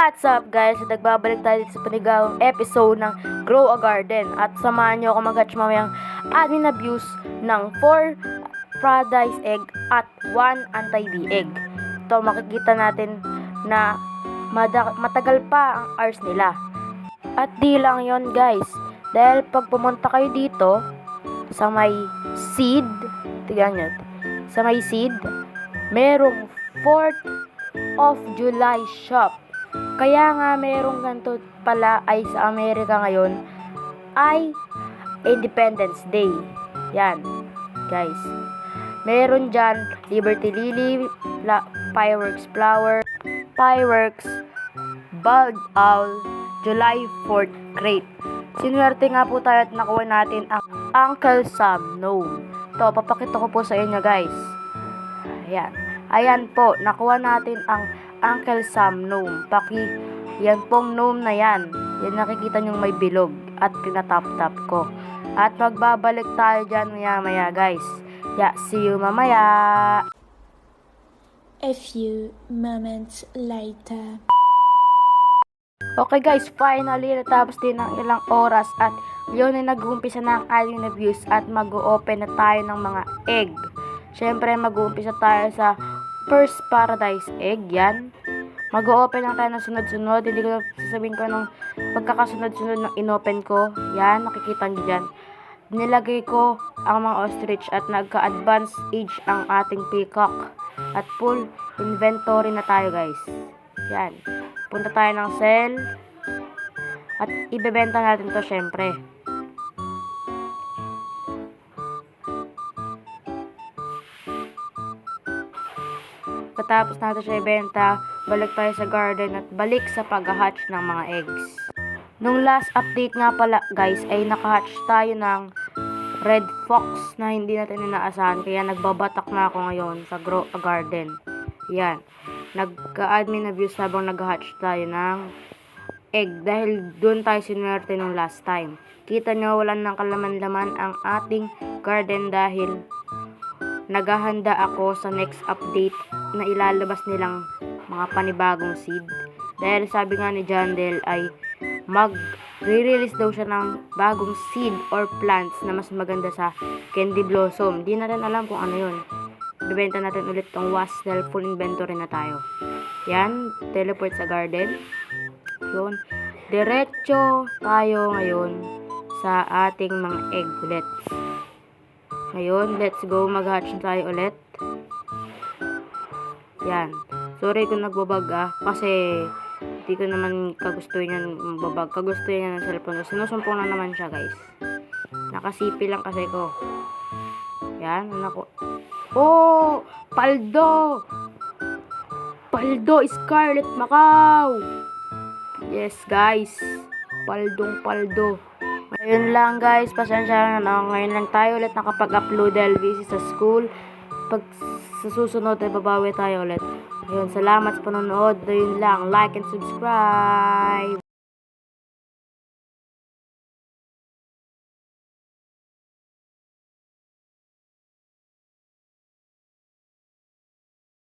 What's up guys? Nagbabalik tayo dito sa panigawang episode ng Grow a Garden. At samahan nyo ako mag-hatch mamayang admin abuse ng 4 paradise egg at 1 anti-bee egg. Ito makikita natin na matagal pa ang hours nila. At di lang yon guys. Dahil pag pumunta kayo dito sa may seed, tignan nyo, sa may seed, merong 4th of July shop. Kaya nga merong ganito pala ay sa Amerika ngayon ay Independence Day. Yan, guys. Meron dyan Liberty Lily, Fireworks Flower, Fireworks, Bald Owl, July 4th Crate. Sinuwerte nga po tayo at nakuha natin ang Uncle Sam Gnome. Ito, papakita ko po sa inyo guys. Ayan. Ayan po, nakuha natin ang Uncle Sam Gnome. Yan pong gnome na yan. Yan nakikita nyo may bilog at pinatap-tap ko. At magbabalik tayo dyan maya guys. See you mamaya. A few moments later. Okay guys, finally natapos din ang ilang oras at yun ay nag-uumpisa na ang alien abuse at mag-o-open na tayo ng mga egg. Syempre mag-uumpisa tayo sa first paradise egg, yan. Mag-o-open lang tayo ng sunod-sunod. Hindi ko sasabihin ko ng pagkakasunod-sunod ng inopen ko. Yan, nakikita nyo dyan. Nilagay ko ang mga ostrich at nagka-advanced age ang ating peacock. At full inventory na tayo guys. Yan. Punta tayo ng sell. At ibebenta natin to syempre. Katapos natin siya ibenta, balik tayo sa garden at balik sa pag-hatch ng mga eggs. Nung last update nga pala guys ay naka-hatch tayo ng red fox na hindi natin inaasahan kaya nagbabatak na ako ngayon sa Grow a Garden. Yan. Nagka-admin abuse habang nag-hatch tayo ng egg dahil doon tayo sinuwerte nung last time. Kita nyo wala ng kalaman-laman ang ating garden dahil naghahanda ako sa next update na ilalabas nilang mga panibagong seed. Dahil sabi nga ni Jandel ay mag-release daw siya ng bagong seed or plants na mas maganda sa candy blossom. Di na rin alam kung ano yun. Bibenta natin ulit tong wasp dahil full inventory na tayo. Yan, teleport sa garden. Yun. Diretso tayo ngayon sa ating mga egg ulit. Ngayon, let's go. Mag-hatch tayo ulit. Yan. Sorry kung nagbabag kasi hindi ko naman kagustuhin yan babag. Kagustuhin yan ng cellphone. Sinusumpong na naman siya guys. Nakasipi lang kasi ko. Yan. Oh! Paldo! Paldo Scarlet Macau! Yes guys. Paldo. Ayun lang guys, pasensya na ngayon lang tayo ulit nakapag-upload dahil busy sa school. Pag sa susunod ay babawi tayo ulit. Ayun, salamat sa panonood. Ayun lang, like and subscribe.